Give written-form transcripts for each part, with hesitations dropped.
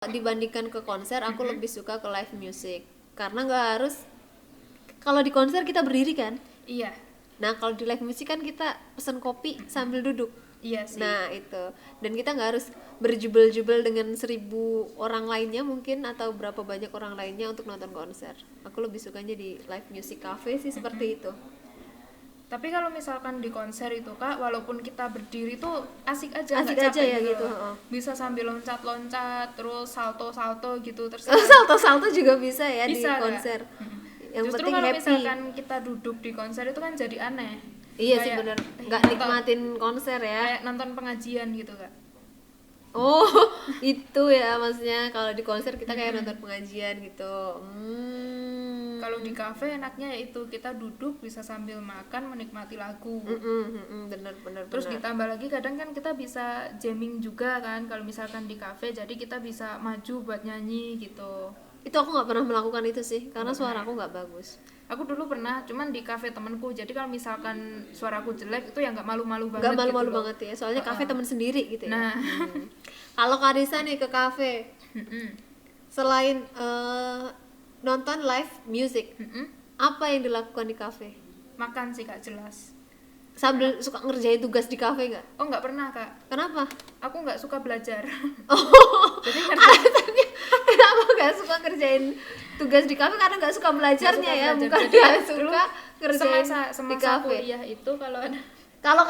dibandingkan ke konser aku lebih suka ke live music karena nggak harus, kalau di konser kita berdiri kan. Iya. Nah kalau di live music kan kita pesen kopi sambil duduk. Iya sih. Nah itu, dan kita nggak harus berjubel-jubel dengan 1.000 orang lainnya mungkin, atau berapa banyak orang lainnya untuk nonton konser. Aku lebih sukanya di live music cafe sih, seperti itu. Tapi kalau misalkan di konser itu Kak, walaupun kita berdiri tuh asik aja, Asik nggak aja capek ya gitu, loh. Bisa sambil loncat-loncat, terus salto-salto gitu, terus salto-salto juga bisa ya bisa, di konser. Kak. Yang Justru penting kalau happy. misalkan kita duduk di konser itu kan jadi aneh. Iya sih Kayak bener, nggak nonton- nikmatin konser ya. Kayak nonton pengajian gitu Kak. Oh, itu ya maksudnya kalau di konser kita kayak nonton pengajian gitu. Kalau di kafe enaknya yaitu kita duduk bisa sambil makan menikmati lagu. Bener. Terus ditambah lagi kadang kan kita bisa jamming juga kan kalau misalkan di kafe, jadi kita bisa maju buat nyanyi gitu. Itu aku nggak pernah melakukan itu sih, karena suara aku nggak bagus. Aku dulu pernah, cuman di kafe temanku. Jadi kalau misalkan suaraku jelek itu ya nggak malu-malu banget. Nggak malu-malu gitu loh. banget ya, soalnya kafe temen sendiri gitu ya. Nah, Kalau Karisa nih ke kafe, selain nonton live music, apa yang dilakukan di kafe? makan sih Kak, jelas. Sambil suka ngerjain tugas di kafe nggak? Oh nggak pernah Kak, Kenapa? aku nggak suka belajar. Oh, Jadi alasannya kenapa nggak suka ngerjain tugas di kafe? Karena nggak suka belajarnya ya, belajar. bukan Jadi nggak dulu suka ngerjain di semasa kafe. kuliah itu kalau ada Kalau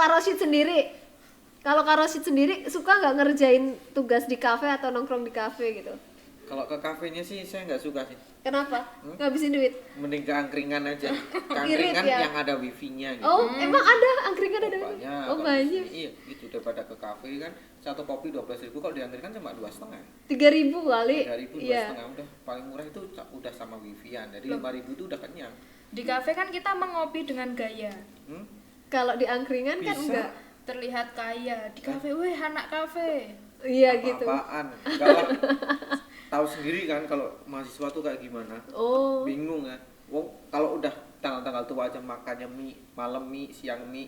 Kak Roshid sendiri suka nggak ngerjain tugas di kafe atau nongkrong di kafe gitu? Kalau ke kafenya sih saya nggak suka sih. Kenapa? Ngabisin duit? Mending ke angkringan aja. Ke Irit angkringan ya? yang ada wifi-nya gitu. Oh, emang ada angkringan ada? Banyak. Oh kalau banyak. di sini, iya, itu daripada ke kafe kan satu kopi 12.000, kalau di angkringan cuma 2,5. 3.000 kali. 3.000 Iya. 2,5 udah paling murah itu udah sama wifi-an. Jadi 5.000 itu udah kenyang. di kafe kan kita mengopi dengan gaya, Hmm? Kalau di angkringan kan Bisa. enggak. terlihat kaya. Di kafe, weh anak kafe. Iya gitu. Apa-apaan? Enggak lah. Tahu sendiri kan kalau mahasiswa tuh kayak gimana. Oh. Bingung kan. Wong kalau udah tanggal-tanggal tua aja makannya mie, malam mie, siang mie,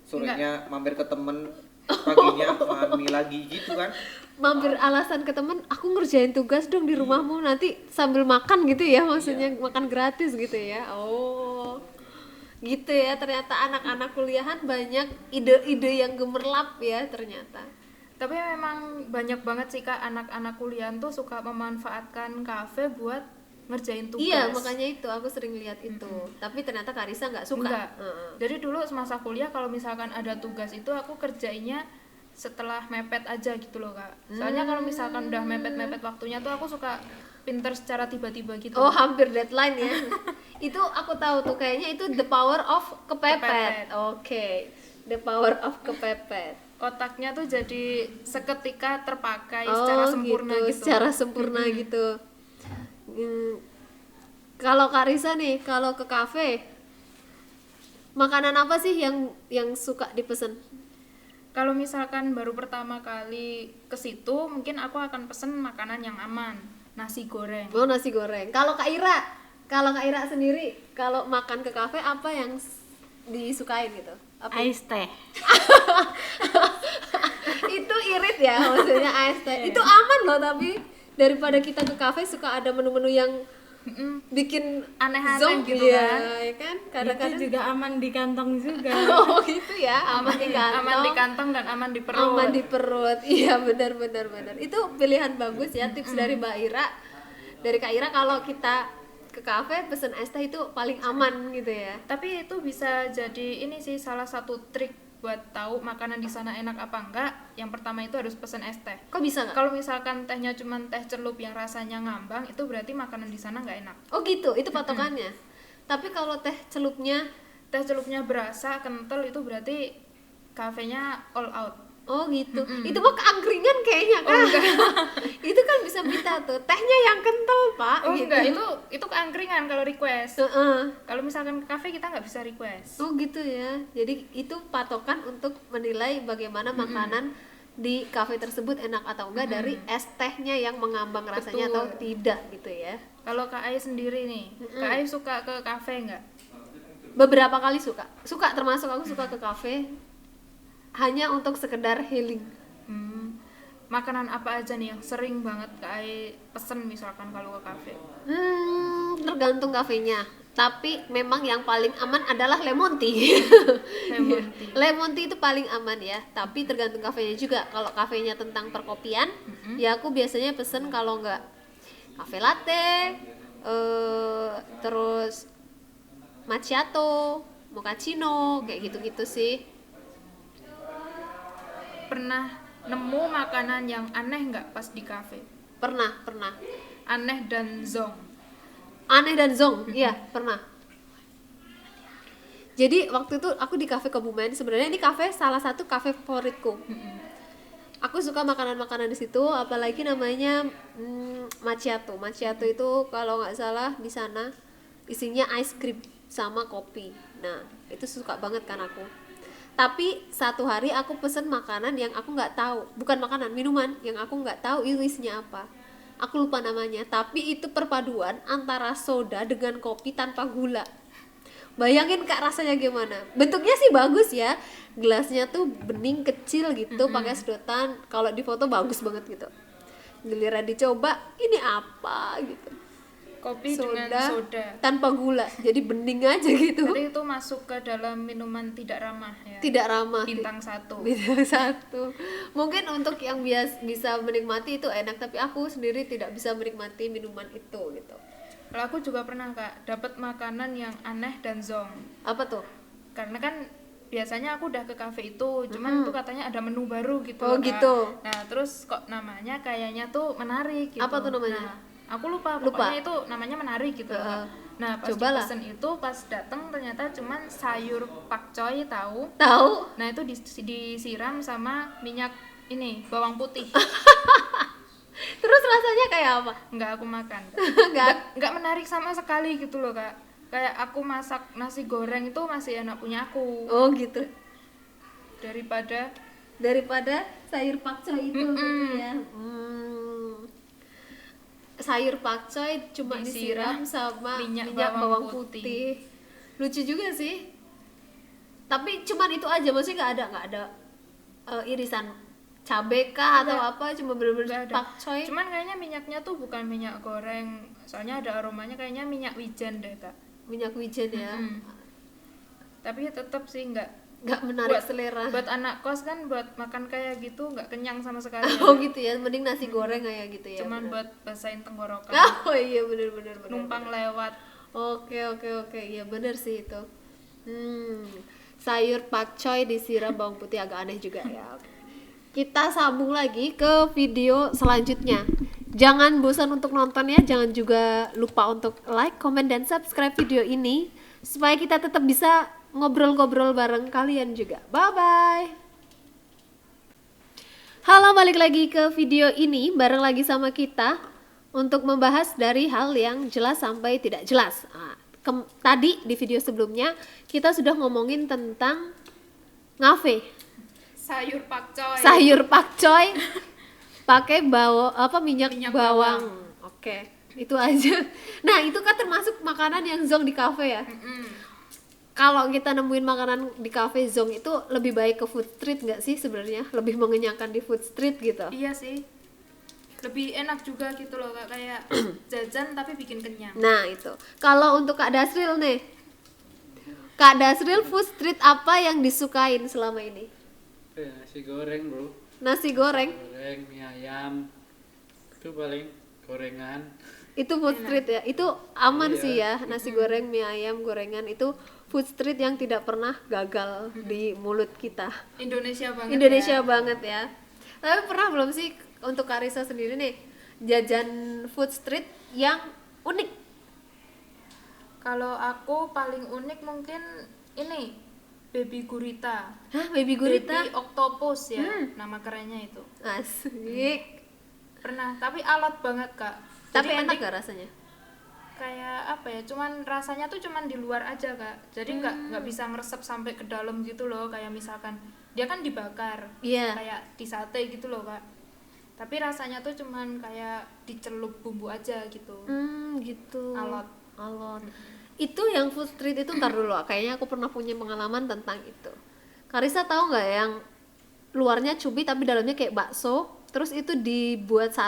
sorenya mampir ke temen, paginya makan mie lagi gitu kan. Mampir alasan ke temen, aku ngerjain tugas dong di rumahmu, nanti sambil makan gitu ya, maksudnya makan gratis gitu ya. Oh. Gitu ya, ternyata anak-anak kuliahan banyak ide-ide yang gemerlap ya ternyata. Tapi memang banyak banget sih Kak, anak-anak kuliah tuh suka memanfaatkan kafe buat ngerjain tugas. Iya, makanya itu aku sering lihat itu. Tapi ternyata Karisa nggak suka. Enggak. Jadi dulu semasa kuliah kalau misalkan ada tugas itu aku kerjainnya setelah mepet aja gitu loh Kak. Soalnya kalau misalkan udah mepet-mepet waktunya tuh aku suka pinter secara tiba-tiba gitu. Oh, hampir deadline ya. Itu aku tahu tuh, kayaknya itu the power of kepepet. Kepepet. Oke. The power of kepepet. Otaknya tuh jadi seketika terpakai secara sempurna gitu. Secara sempurna gitu. Kalau Karisa nih, kalau ke kafe, makanan apa sih yang suka dipesen? Kalau misalkan baru pertama kali ke situ, mungkin aku akan pesen makanan yang aman, nasi goreng. Oh, nasi goreng. Kalau Kak Ira sendiri, kalau makan ke kafe apa yang disukain gitu? Apa? Ice teh. Itu irit ya, maksudnya ice teh. Itu aman loh, tapi daripada kita ke kafe suka ada menu-menu yang bikin Aneh-aneh zonk gitu ya, kan. ya kan? Itu Kadang-kadang juga aman di kantong juga. oh gitu ya, aman di kantong. Aman di kantong dan aman di perut. Aman di perut. Iya, benar. Itu pilihan bagus ya, tips dari Mbak Ira. Dari Kak Ira, kalau kita ke kafe pesen es teh itu paling aman gitu ya. Tapi itu bisa jadi ini sih salah satu trik buat tahu makanan di sana enak apa enggak. Yang pertama itu harus pesen es teh. Kok bisa nggak? Kalau misalkan tehnya cuma teh celup yang rasanya ngambang, itu berarti makanan di sana nggak enak. Oh gitu, itu patokannya. Tapi kalau teh celupnya, Teh celupnya berasa kental, itu berarti kafenya all out. oh gitu. Itu mah keangkringan kayaknya kan. Itu kan bisa minta tuh tehnya yang kental, Pak. Oh gitu. enggak, itu keangkringan kalau request. Heeh. Kalau misalkan ke kafe kita nggak bisa request. Oh gitu ya. Jadi itu patokan untuk menilai bagaimana makanan di kafe tersebut enak atau enggak dari es tehnya yang mengambang rasanya atau tidak gitu ya. Kalau Kak Ai sendiri nih, Kak Ai suka ke kafe nggak? Beberapa kali suka, termasuk aku suka ke kafe hanya untuk sekedar healing. makanan apa aja nih yang sering banget Kak Ai pesen misalkan kalau ke kafe? Tergantung kafenya. Tapi memang yang paling aman adalah lemon tea. Lemon tea. Lemon tea itu paling aman ya. Tapi tergantung kafenya juga. Kalau kafenya tentang perkopian, ya aku biasanya pesen kalau nggak cafe latte, terus macchiato, mochaccino, kayak gitu-gitu sih. Pernah nemu makanan yang aneh nggak pas di kafe? Pernah. Aneh dan zonk. Aneh dan zonk, iya pernah. Jadi waktu itu aku di kafe Kebumen. Sebenarnya ini kafe salah satu kafe favoritku. Aku suka makanan-makanan di situ, apalagi namanya macchiato. Macchiato itu kalau nggak salah di sana isinya ice cream sama kopi. Nah itu suka banget kan aku. Tapi satu hari aku pesen makanan yang aku nggak tahu, bukan makanan, minuman yang aku nggak tahu itu isinya apa. Aku lupa namanya, tapi itu perpaduan antara soda dengan kopi tanpa gula. Bayangin Kak rasanya gimana? Bentuknya sih bagus ya, gelasnya tuh bening kecil gitu, pakai sedotan. Kalau di foto bagus banget gitu. Giliran dicoba, ini apa gitu? Kopi dengan soda. tanpa gula, jadi bening aja gitu. Jadi itu masuk ke dalam minuman tidak ramah ya. Tidak ramah. Bintang 1. Bintang 1. Mungkin untuk yang bisa menikmati itu enak, tapi aku sendiri tidak bisa menikmati minuman itu gitu. Kalau aku juga pernah Kak, dapat makanan yang aneh dan zonk. Apa tuh? Karena kan biasanya aku udah ke kafe itu, cuman itu katanya ada menu baru gitu Oh loh, Kak. gitu. Nah terus kok namanya kayaknya tuh menarik gitu. Apa tuh namanya? Nah, aku lupa, pokoknya itu namanya menarik gitu loh, Kak. Nah pas Cobalah. dipesen itu, pas datang ternyata cuman sayur pakcoy, tahu. Tahu? Nah itu disiram sama minyak ini, bawang putih. Terus rasanya kayak apa? Nggak aku makan. Nggak. Nggak menarik sama sekali gitu loh Kak. Kayak aku masak nasi goreng itu masih enak punya aku Oh gitu. daripada Sayur pakcoy itu gitu ya. Sayur pakcoy cuma disiram sama minyak bawang putih. Lucu juga sih. Tapi cuman itu aja, maksudnya nggak ada irisan cabai kah atau apa, cuma bener-bener nggak ada. pakcoy. Cuman kayaknya minyaknya tuh bukan minyak goreng, soalnya ada aromanya kayaknya minyak wijen deh Kak. Minyak wijen ya. Tapi ya tetap sih nggak Menarik selera. buat anak kos kan, buat makan kayak gitu nggak kenyang sama sekali. Oh gitu ya, mending nasi goreng kayak gitu ya. Cuman bener. buat basahin tenggorokan. Oh iya bener. Numpang lewat. Oke, iya bener sih itu. Sayur pakcoy disiram bawang putih agak aneh juga ya. Kita sambung lagi ke video selanjutnya. Jangan bosan untuk nonton ya, jangan juga lupa untuk like, comment, dan subscribe video ini supaya kita tetap bisa ngobrol-ngobrol bareng kalian juga. Bye-bye. Halo, balik lagi ke video ini bareng lagi sama kita untuk membahas dari hal yang jelas sampai tidak jelas. Tadi di video sebelumnya kita sudah ngomongin tentang ngafe. Sayur pakcoy pakai minyak bawang. Oke, itu aja. Nah, itu kan termasuk makanan yang zonk di kafe ya. Kalau kita nemuin makanan di kafe zonk itu lebih baik ke food street nggak sih sebenarnya? Lebih mengenyangkan di food street gitu. Iya sih, lebih enak juga gitu loh Kak, kayak jajan tapi bikin kenyang. Nah itu, kalau untuk Kak Dasril nih, Kak Dasril food street apa yang disukain selama ini? Nasi goreng bro. Nasi goreng? Goreng, mie ayam, itu paling gorengan. Itu food street ya, itu aman sih ya. Nasi goreng, mie ayam, gorengan itu food street yang tidak pernah gagal di mulut kita. Indonesia banget ya. Tapi pernah belum sih untuk Karissa sendiri nih jajan food street yang unik? Kalau aku paling unik mungkin ini baby gurita. Hah, baby gurita? Baby octopus ya, nama kerennya itu. Asik. Pernah, tapi alot banget Kak. Tapi Jadi enak gak rasanya? Kayak apa ya? Cuman rasanya tuh cuman di luar aja Kak. Jadi nggak bisa ngeresep sampai ke dalam gitu loh. Kayak misalkan dia kan dibakar, kayak di sate gitu loh Kak. Tapi rasanya tuh cuman kayak dicelup bumbu aja gitu. Gitu. Alot. Itu yang food street itu, ntar dulu, kayaknya aku pernah punya pengalaman tentang itu. Karissa tahu nggak yang luarnya cumi tapi dalamnya kayak bakso, terus itu dibuat